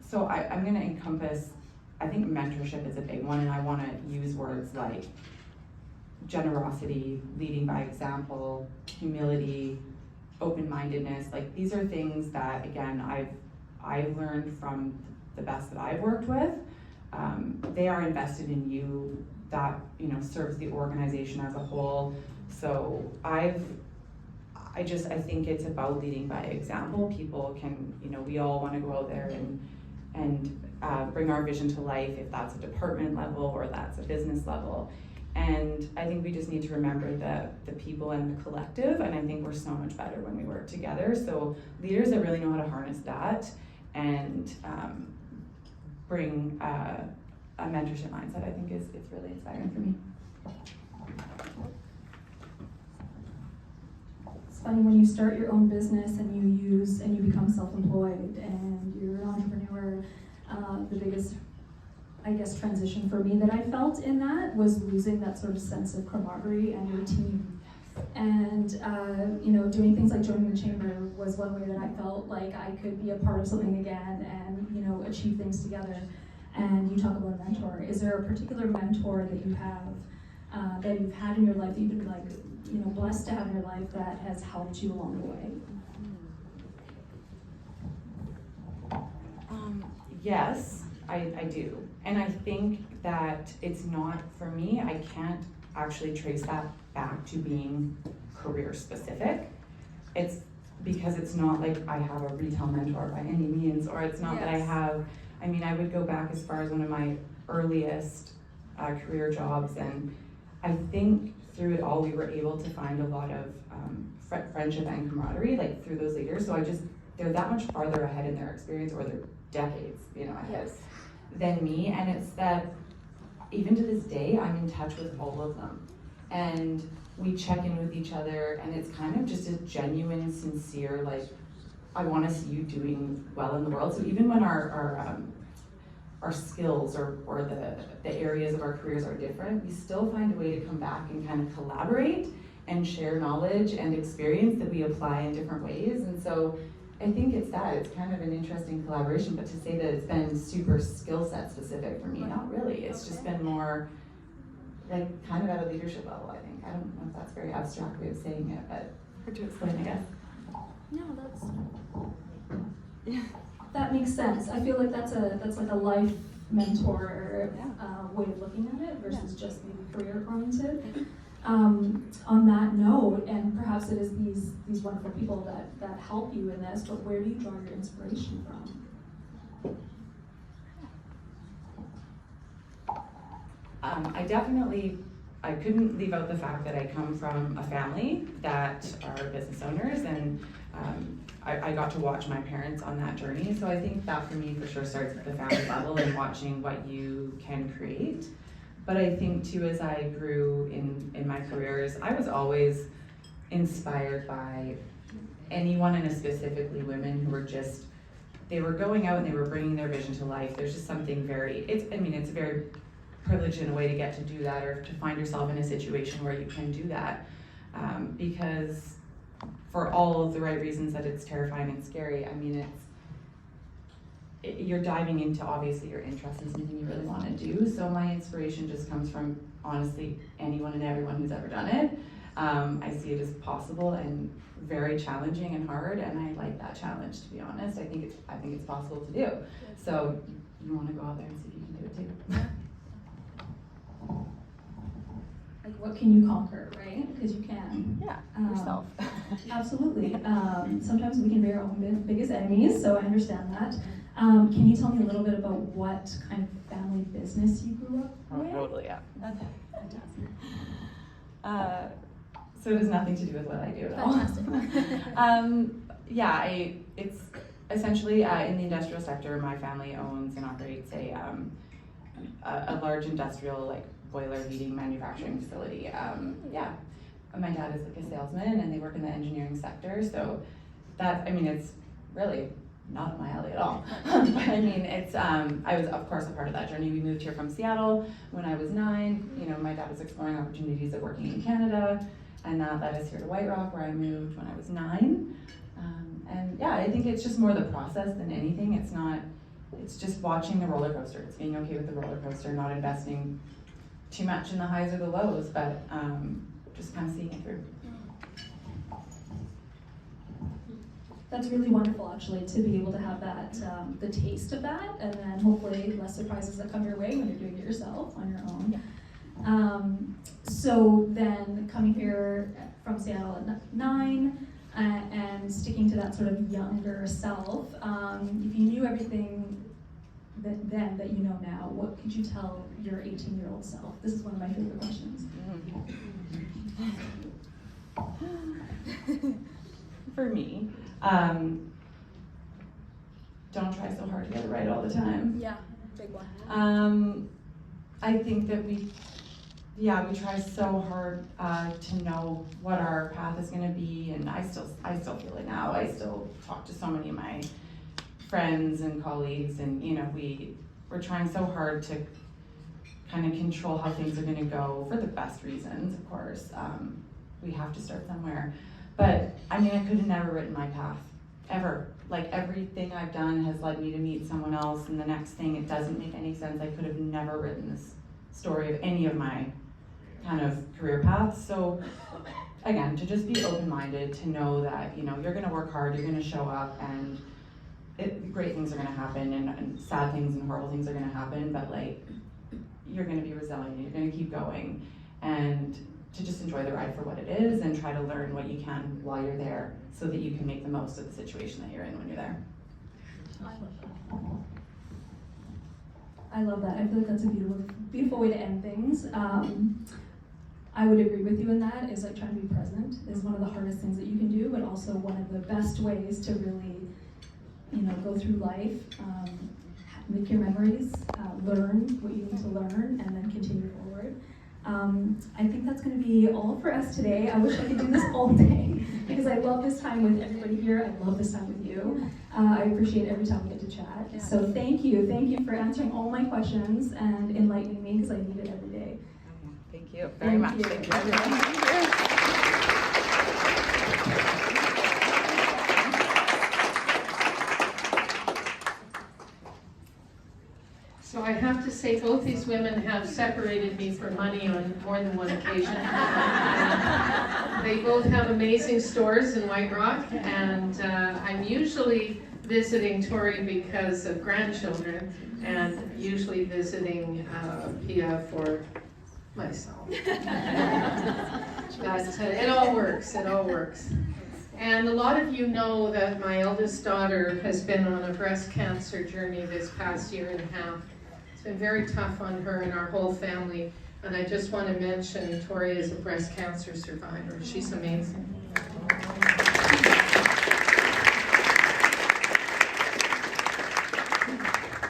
So I'm going to encompass, I think mentorship is a big one, and I want to use words like generosity, leading by example, humility, open-mindedness. Like, these are things that, again, I've learned from the best that I've worked with. They are invested in you. That, you know, serves the organization as a whole. So I think it's about leading by example. People can, you know, we all want to go out there and bring our vision to life, if that's a department level or that's a business level. And I think we just need to remember the people and the collective, and I think we're so much better when we work together. So leaders that really know how to harness that and bring a mentorship mindset, I think is really inspiring for me. It's funny when you start your own business and you become self-employed and you're an entrepreneur. The biggest, I guess, transition for me that I felt in that was losing that sort of sense of camaraderie and routine. And you know, doing things like joining the chamber was one way that I felt like I could be a part of something again and, you know, achieve things together. And you talk about a mentor. Is there a particular mentor that you have, that you've had in your life that you've been, like, you know, blessed to have in your life that has helped you along the way? Yes, I do. And I think that it's not, for me, I can't actually trace that back to being career specific. It's because it's not like I have a retail mentor by any means, or it's not that I have, I mean, I would go back as far as one of my earliest career jobs, and I think through it all we were able to find a lot of friendship and camaraderie, like, through those leaders. So they're that much farther ahead in their experience, or they're decades, you know, ahead than me. And it's that even to this day, I'm in touch with all of them. And we check in with each other, and it's kind of just a genuine, sincere, like, I want to see you doing well in the world. So even when our skills or the areas of our careers are different, we still find a way to come back and kind of collaborate and share knowledge and experience that we apply in different ways. And so I think it's kind of an interesting collaboration, but to say that it's been super skill set specific for me, not really. It's just been more like kind of at a leadership level, I think. I don't know if that's a very abstract way of saying it, but hard to explain, I guess. No, that makes sense. I feel like that's like a life mentor way of looking at it versus just maybe career oriented. On that note, and perhaps it is these wonderful people that help you in this, but where do you draw your inspiration from? I couldn't leave out the fact that I come from a family that are business owners, and I got to watch my parents on that journey. So I think that for me for sure starts at the family level and watching what you can create. But I think too, as I grew in my careers, I was always inspired by anyone, and specifically women who were just, they were going out and they were bringing their vision to life. There's just something it's a very privileged in a way to get to do that, or to find yourself in a situation where you can do that. Because for all of the right reasons that it's terrifying and scary, I mean, you're diving into obviously your interest in something you really want to do. So my inspiration just comes from honestly anyone and everyone who's ever done it. I see it as possible and very challenging and hard, and I like that challenge, to be honest. I think it's possible to do. So you want to go out there and see if you can do it too. Like, what can you conquer, right? Because you can. Yeah, yourself. Absolutely. Sometimes we can be our own biggest enemies, so I understand that. Can you tell me a little bit about what kind of family business you grew up with? Totally, yeah. So it has nothing to do with what I do at all. Fantastic. It's essentially in the industrial sector. My family owns and operates a large industrial, like, boiler heating manufacturing facility. My dad is like a salesman, and they work in the engineering sector. So it's really not up my alley at all. But I mean, I was of course a part of that journey. We moved here from Seattle when I was 9. You know, my dad was exploring opportunities of working in Canada, and that led us here to White Rock, where I moved when I was 9. I think it's just more the process than anything. It's just watching the roller coaster. It's being okay with the roller coaster, not investing too much in the highs or the lows, but just kind of seeing it through. That's really wonderful, actually, to be able to have that, the taste of that, and then hopefully less surprises that come your way when you're doing it yourself on your own. So then coming here from Seattle at 9, and sticking to that sort of younger self, if you knew everything that you know now, what could you tell your 18-year-old self? This is one of my favorite questions. For me, don't try so hard to get it right all the time. Yeah, big one. I think that we try so hard to know what our path is going to be, and I still feel it now. I still talk to so many of my friends and colleagues, and we're trying so hard to kind of control how things are going to go for the best reasons, of course. We have to start somewhere. But I mean, I could have never written my path, ever. Like, everything I've done has led me to meet someone else, and the next thing, it doesn't make any sense. I could have never written this story of any of my kind of career paths. So again, to just be open-minded, to know that, you're gonna work hard, you're gonna show up, and great things are gonna happen, and sad things and horrible things are gonna happen, but like, you're gonna be resilient, you're gonna keep going, and to just enjoy the ride for what it is, and try to learn what you can while you're there, so that you can make the most of the situation that you're in when you're there. I love that. I feel like that's a beautiful way to end things. I would agree with you in that, is like trying to be present is one of the hardest things that you can do, but also one of the best ways to really, go through life, make your memories, learn what you need to learn, and then continue forward. I think that's going to be all for us today. I wish I could do this all day, because I love this time with everybody here. I love this time with you. I appreciate every time we get to chat. Yeah. So thank you for answering all my questions and enlightening me, because I need it every day. Thank you very much. Thank you. Thank you, everyone. So I have to say, both these women have separated me for money on more than one occasion. They both have amazing stores in White Rock, and I'm usually visiting Tori because of grandchildren, and usually visiting Pia for myself. But it all works, it all works. And a lot of you know that my eldest daughter has been on a breast cancer journey this past year and a half. It's been very tough on her and our whole family. And I just want to mention Tori is a breast cancer survivor. She's amazing.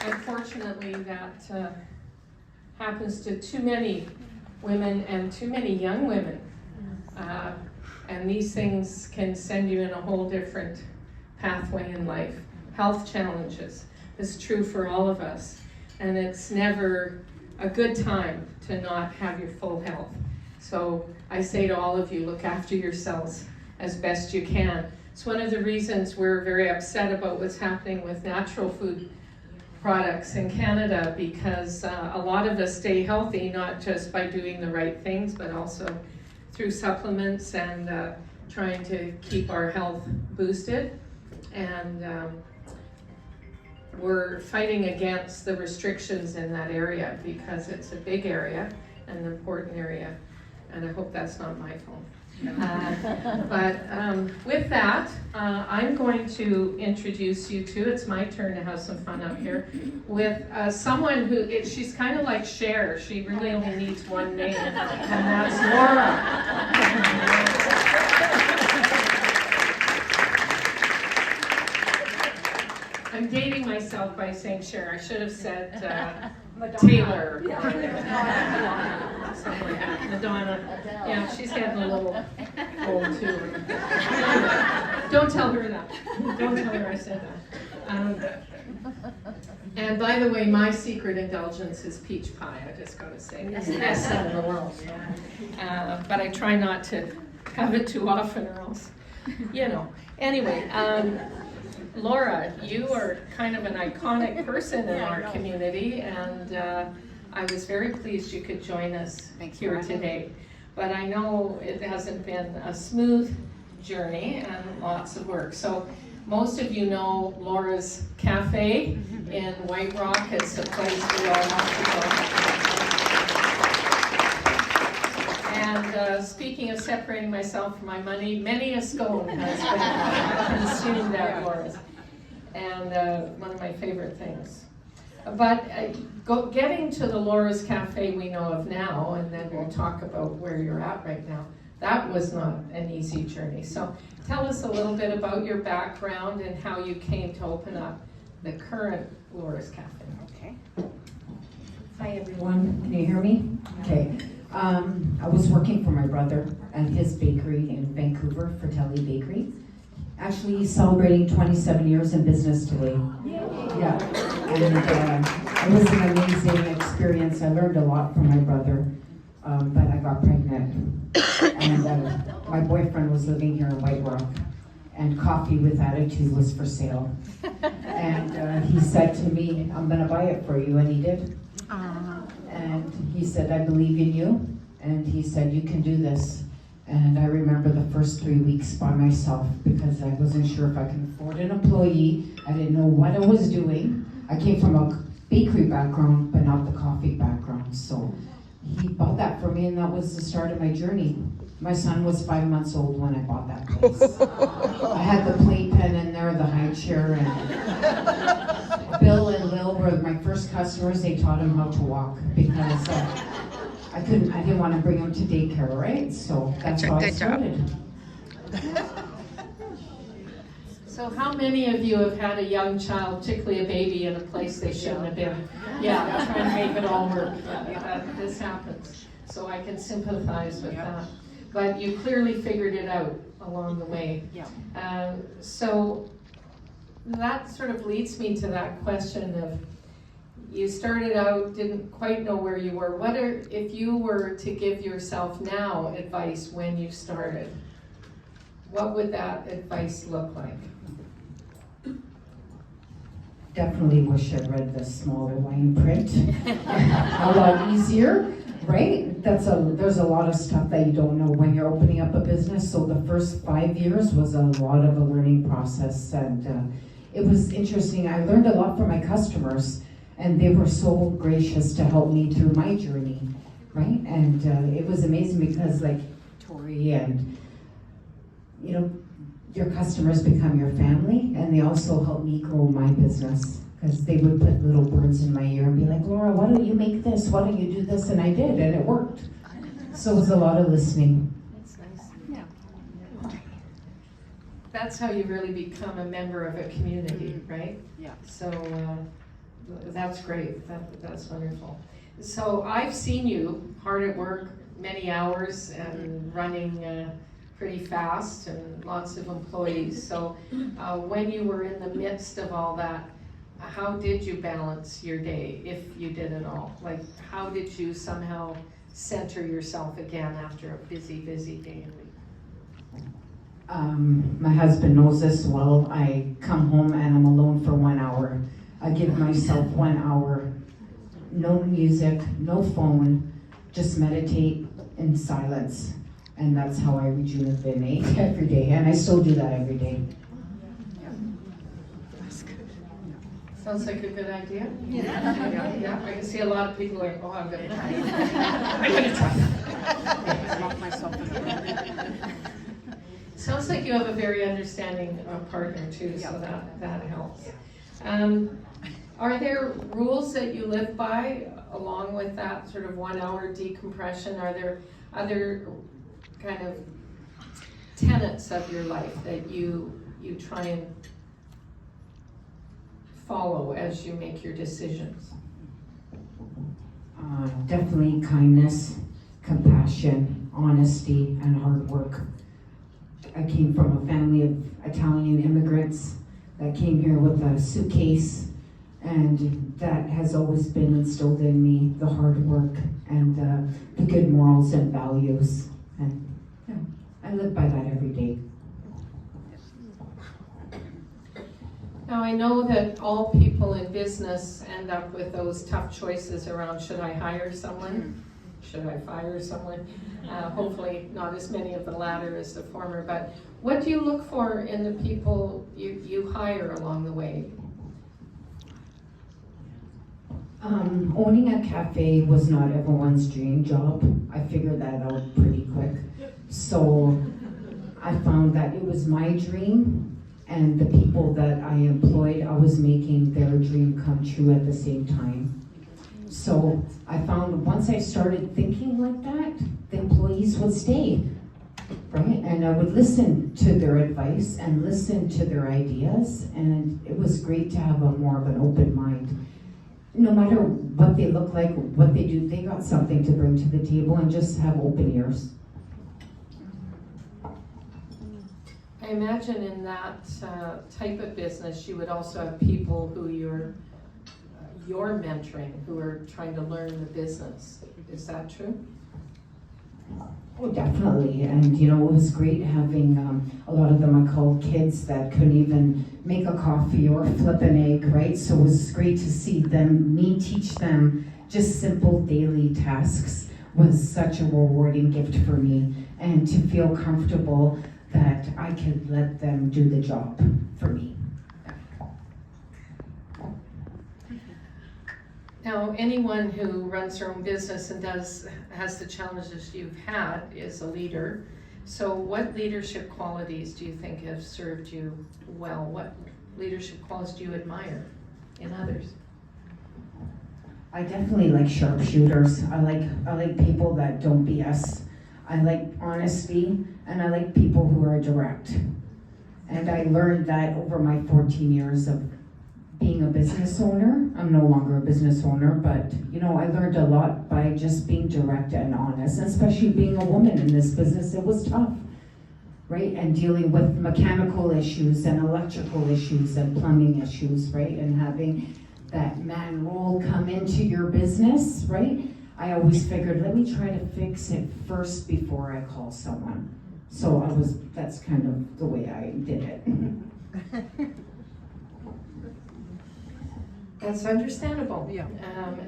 Unfortunately, that happens to too many women and too many young women. And these things can send you in a whole different pathway in life. Health challenges is true for all of us. And it's never a good time to not have your full health. So I say to all of you, look after yourselves as best you can. It's one of the reasons we're very upset about what's happening with natural food products in Canada, because a lot of us stay healthy, not just by doing the right things, but also through supplements and trying to keep our health boosted. And we're fighting against the restrictions in that area because it's a big area and an important area, and I hope that's not my fault. But with that, I'm going to introduce you to, it's my turn to have some fun up here, with someone who, she's kind of like Cher, she really only needs one name, and that's Laura. I'm dating myself by saying Cher. I should have said Taylor. Or something like that. Madonna. Yeah, she's getting a little old too. Don't tell her that. Don't tell her I said that. And by the way, my secret indulgence is peach pie. I just got to say, it's the best stuff in the world. But I try not to have it too often, or else, you know. Anyway. Laura, you are kind of an iconic person in our community, and I was very pleased you could join us here today. But I know it hasn't been a smooth journey and lots of work. So most of you know Laura's Cafe in White Rock. It's a place we all want to go. And speaking of separating myself from my money, many a scone has been consumed at Laura's, and one of my favorite things. But getting to the Laura's Cafe we know of now, and then we'll talk about where you're at right now, that was not an easy journey. So tell us a little bit about your background and how you came to open up the current Laura's Cafe. Okay. Hi everyone, can you hear me? Okay. I was working for my brother at his bakery in Vancouver, Fratelli Bakery. Actually, he's celebrating 27 years in business today. Yeah, and it was an amazing experience. I learned a lot from my brother, but I got pregnant. And my boyfriend was living here in White Rock, and Coffee with Attitude was for sale. And he said to me, I'm gonna buy it for you, and he did. And he said, I believe in you. And he said, you can do this. And I remember the first 3 weeks by myself because I wasn't sure if I could afford an employee. I didn't know what I was doing. I came from a bakery background, but not the coffee background. So he bought that for me, and that was the start of my journey. My son was 5 months old when I bought that place. I had the playpen in there, the high chair, and Bill and Lil were my first customers. They taught him how to walk because I didn't want to bring him to daycare, right? So that's how I started. So how many of you have had a young child, particularly a baby, in a place they shouldn't have been? Yeah, trying to make it all work. This happens. So I can sympathize with that. But you clearly figured it out along the way. So that sort of leads me to that question of, you started out, didn't quite know where you were. If you were to give yourself now advice when you started, what would that advice look like? definitely wish I'd read the smaller line print. A lot easier, right? There's a lot of stuff that you don't know when you're opening up a business. So the first 5 years was a lot of a learning process, and it was interesting. I learned a lot from my customers, and they were so gracious to help me through my journey, right? And it was amazing because like Tori and, you know, your customers become your family, and they also help me grow my business because they would put little words in my ear and be like, Laura, why don't you make this? Why don't you do this? And I did, and it worked. So it was a lot of listening. That's nice. Yeah. That's how you really become a member of a community, right? Yeah. So that's great. That's wonderful. So I've seen you hard at work, many hours, and running pretty fast, and lots of employees. So when you were in the midst of all that, how did you balance your day, if you did at all? Like, how did you somehow center yourself again after a busy day? My husband knows this well. I come home and I'm alone for 1 hour. I give myself 1 hour, no music, no phone, just meditate in silence. And that's how I rejuvenate every day. And I still do that every day. Sounds like a good idea. Yeah. I can see a lot of people like, oh, I'm gonna try it. I'm gonna try it. Lock myself in. Sounds like you have a very understanding partner too, so that helps. Are there rules that you live by along with that sort of 1 hour decompression? Are there other kind of tenets of your life that you try and follow as you make your decisions? Definitely kindness, compassion, honesty, and hard work. I came from a family of Italian immigrants that came here with a suitcase, and that has always been instilled in me, the hard work and the good morals and values. And yeah, I live by that every day. Now, I know that all people in business end up with those tough choices around, should I hire someone? Should I fire someone? Hopefully not as many of the latter as the former, but what do you look for in the people you hire along the way? Owning a cafe was not everyone's dream job. I figured that out pretty quick. So I found that it was my dream, and the people that I employed, I was making their dream come true at the same time. So I found once I started thinking like that, the employees would stay, right? And I would listen to their advice and listen to their ideas, and it was great to have a more of an open mind. No matter what they look like, what they do, they got something to bring to the table, and just have open ears. I imagine in that type of business, you would also have people who you're mentoring, who are trying to learn the business. Is that true? Oh, definitely. And you know, it was great having a lot of them I called kids that couldn't even make a coffee or flip an egg, right? So it was great to see me teach them just simple daily tasks was such a rewarding gift for me, and to feel comfortable that I could let them do the job for me. Now, anyone who runs their own business and has the challenges you've had is a leader. So what leadership qualities do you think have served you well? What leadership qualities do you admire in others? I definitely like sharpshooters. I like people that don't BS. I like honesty, and I like people who are direct. And I learned that over my 14 years of being a business owner. I'm no longer a business owner, but you know, I learned a lot by just being direct and honest, and especially being a woman in this business. It was tough, right? And dealing with mechanical issues and electrical issues and plumbing issues, right? And having that man role come into your business, right? I always figured, let me try to fix it first before I call someone. So that's kind of the way I did it. That's understandable. Yeah.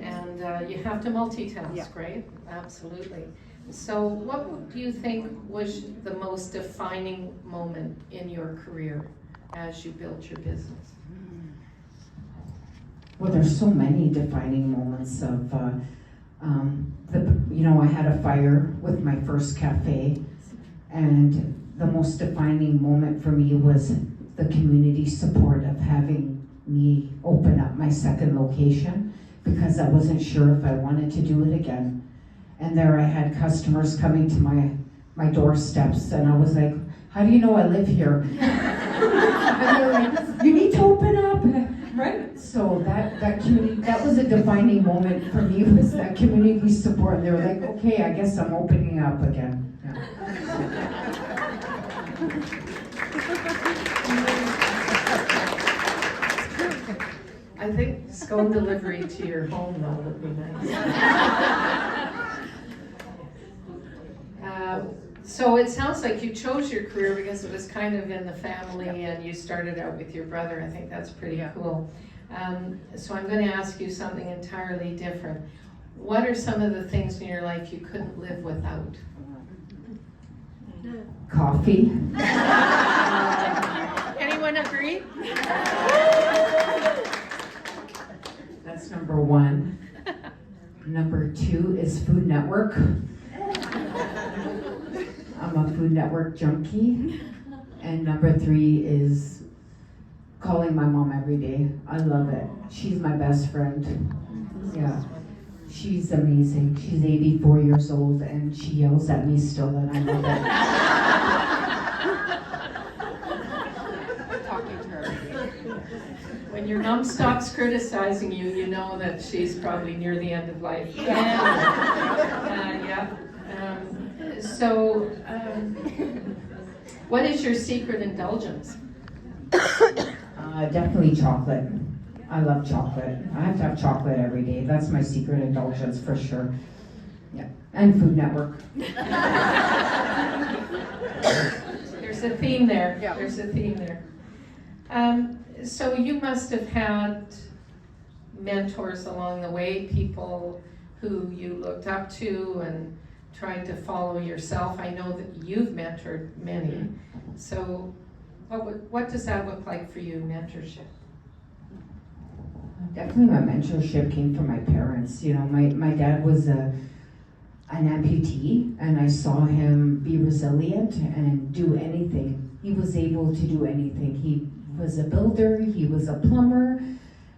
And you have to multitask, Yeah. right? Absolutely. So what do you think was the most defining moment in your career as you built your business? Well, there's so many defining moments of, I had a fire with my first cafe, and the most defining moment for me was the community support of having me open up my second location, because I wasn't sure if I wanted to do it again. And there I had customers coming to my doorsteps, and I was like, how do you know I live here? And they're like, you need to open up. Right. So that community, that was a defining moment for me, was that community support. And they were like, okay, I guess I'm opening up again. Yeah. I think scone delivery to your home though would be nice. So it sounds like you chose your career because it was kind of in the family and you started out with your brother. I think that's pretty cool. So I'm going to ask you something entirely different. What are some of the things in your life you couldn't live without? Coffee. Anyone agree? That's number one. Number two is Food Network. I'm a Food Network junkie. And number three is calling my mom every day. I love it. She's my best friend. Yeah. She's amazing. She's 84 years old and she yells at me still, and I love it. Talking to her. When your mom stops criticizing you, you know that she's probably near the end of life. Yeah. What is your secret indulgence? Definitely chocolate. I love chocolate. I have to have chocolate every day. That's my secret indulgence for sure. Yeah. And Food Network. There's a theme there. Yeah. There's a theme there. So you must have had mentors along the way, people who you looked up to and tried to follow yourself. I know that you've mentored many. So what does that look like for you, mentorship? Definitely my mentorship came from my parents. You know, my dad was an amputee, and I saw him be resilient and do anything. He was able to do anything. He was a builder, he was a plumber,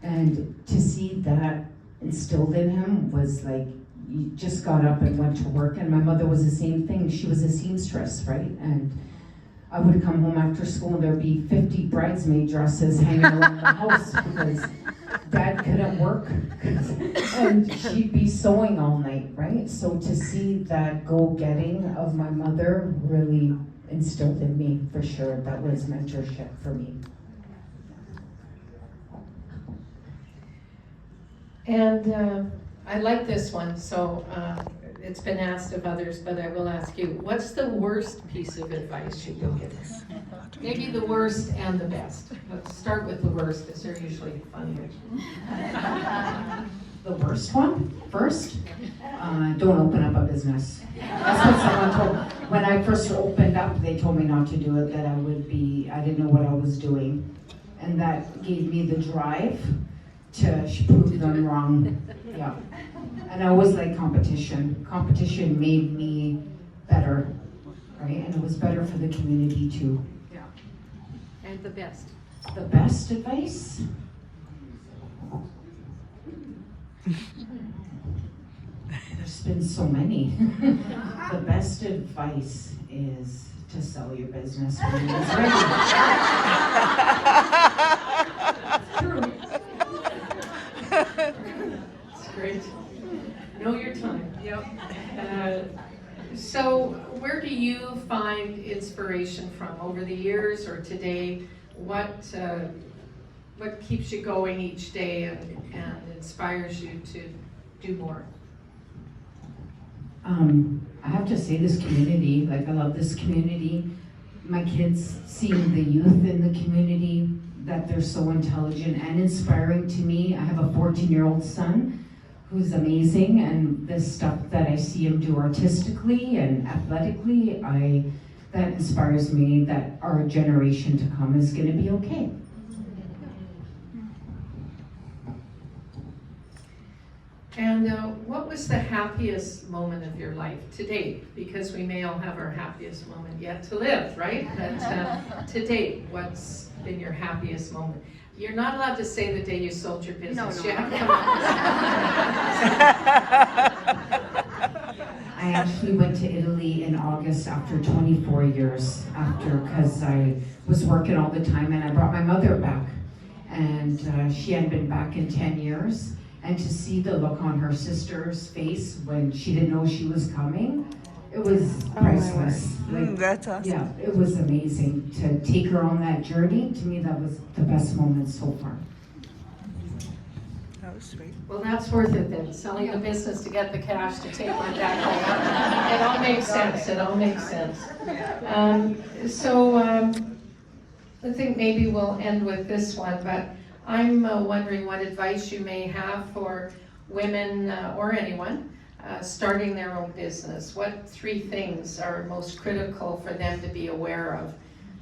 and to see that instilled in him was like, you just got up and went to work. And my mother was the same thing. She was a seamstress, right? And I would come home after school and there'd be 50 bridesmaid dresses hanging around the house because Dad couldn't work and she'd be sewing all night, right? So to see that go-getting of my mother really instilled in me, for sure. That was mentorship for me. And I like this one, so it's been asked of others, but I will ask you. What's the worst piece of advice you've been given? Maybe the worst and the best. Let's start with the worst, because they're usually funnier. The worst one first? Don't open up a business. That's what someone told me. When I first opened up, they told me not to do it, that I didn't know what I was doing. And that gave me the drive to prove them wrong. Yeah. And I always like competition. Competition made me better, right? And it was better for the community too. Yeah. And the best? The best advice? There's been so many. The best advice is to sell your business when it's ready. It's true. It's great. Know your time. Yep. So where do you find inspiration from over the years or today? What keeps you going each day and inspires you to do more? I have to say this community, like I love this community. My kids seeing the youth in the community, that they're so intelligent and inspiring to me. I have a 14-year-old son who's amazing, and the stuff that I see him do artistically and athletically, that inspires me that our generation to come is going to be okay. And what was the happiest moment of your life to date? Because we may all have our happiest moment yet to live, right? But to date, what's been your happiest moment? You're not allowed to say the day you sold your business. No. You have to come up I actually went to Italy in August after 24 years because I was working all the time, and I brought my mother back, and she hadn't been back in 10 years. And to see the look on her sister's face when she didn't know she was coming, it was priceless. That's awesome. Yeah, it was amazing to take her on that journey. To me, that was the best moment so far. That was sweet. Well, that's worth it then, selling the business to get the cash to take my back home. It all makes sense, it all makes sense. I think maybe we'll end with this one, but I'm wondering what advice you may have for women or anyone starting their own business. What 3 things are most critical for them to be aware of?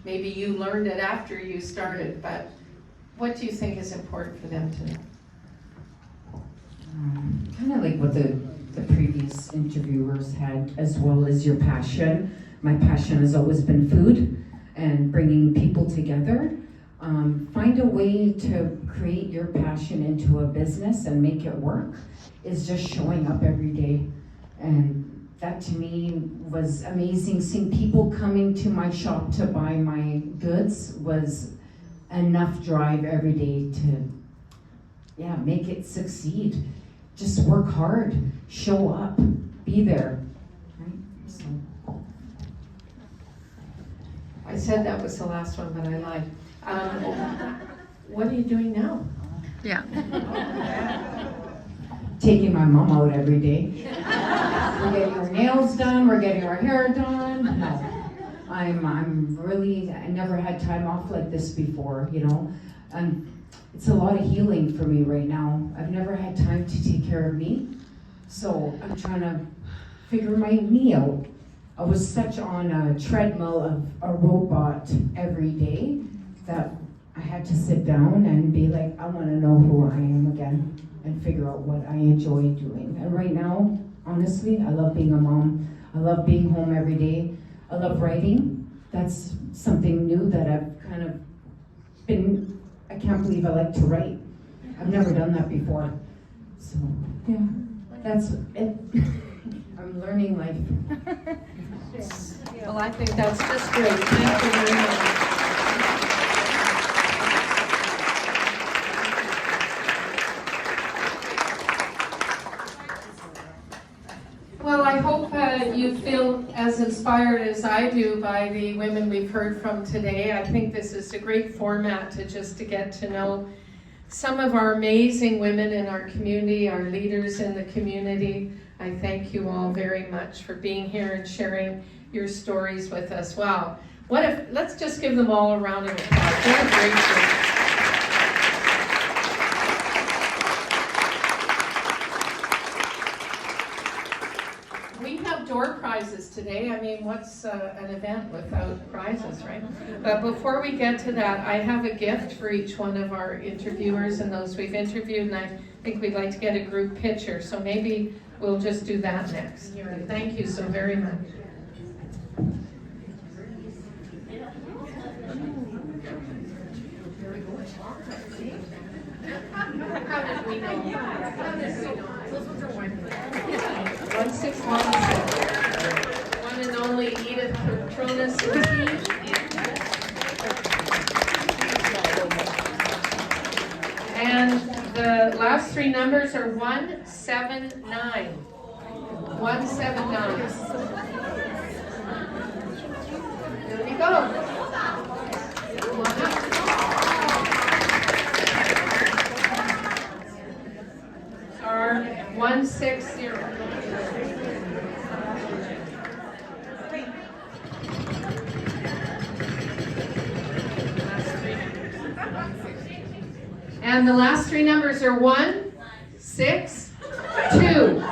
Maybe you learned it after you started, but what do you think is important for them to know? Kind of like what the previous interviewers had, as well as your passion. My passion has always been food and bringing people together. Find a way to create your passion into a business and make it work is just showing up every day. And that to me was amazing. Seeing people coming to my shop to buy my goods was enough drive every day to make it succeed. Just work hard, show up, be there. Right? So. I said that was the last one, but I lied. What are you doing now? Yeah. Taking my mom out every day. We're getting our nails done, we're getting our hair done. No, I'm really, I never had time off like this before, you know. And it's a lot of healing for me right now. I've never had time to take care of me. So I'm trying to figure me out. I was such on a treadmill of a robot every day that I had to sit down and be like, I want to know who I am again and figure out what I enjoy doing. And right now, honestly, I love being a mom. I love being home every day. I love writing. That's something new that I've kind of been, I can't believe I like to write. I've never done that before. So, yeah, that's it. I'm learning life. Well, I think that's just great. Thank you very much. Well, I hope you feel as inspired as I do by the women we've heard from today. I think this is a great format to get to know some of our amazing women in our community, our leaders in the community. I thank you all very much for being here and sharing your stories with us. Wow. Let's just give them all a round of applause. They're a great group. Door prizes today. I mean, what's an event without prizes, right? But before we get to that, I have a gift for each one of our interviewers and those we've interviewed, and I think we'd like to get a group picture. So maybe we'll just do that next. Thank you so very much. How did we know? How did we know? 1616. One and only Edith Petronas. And the last 3 numbers are 179. 179. There we go. Are 160. And the last three numbers are 1, 6, 2.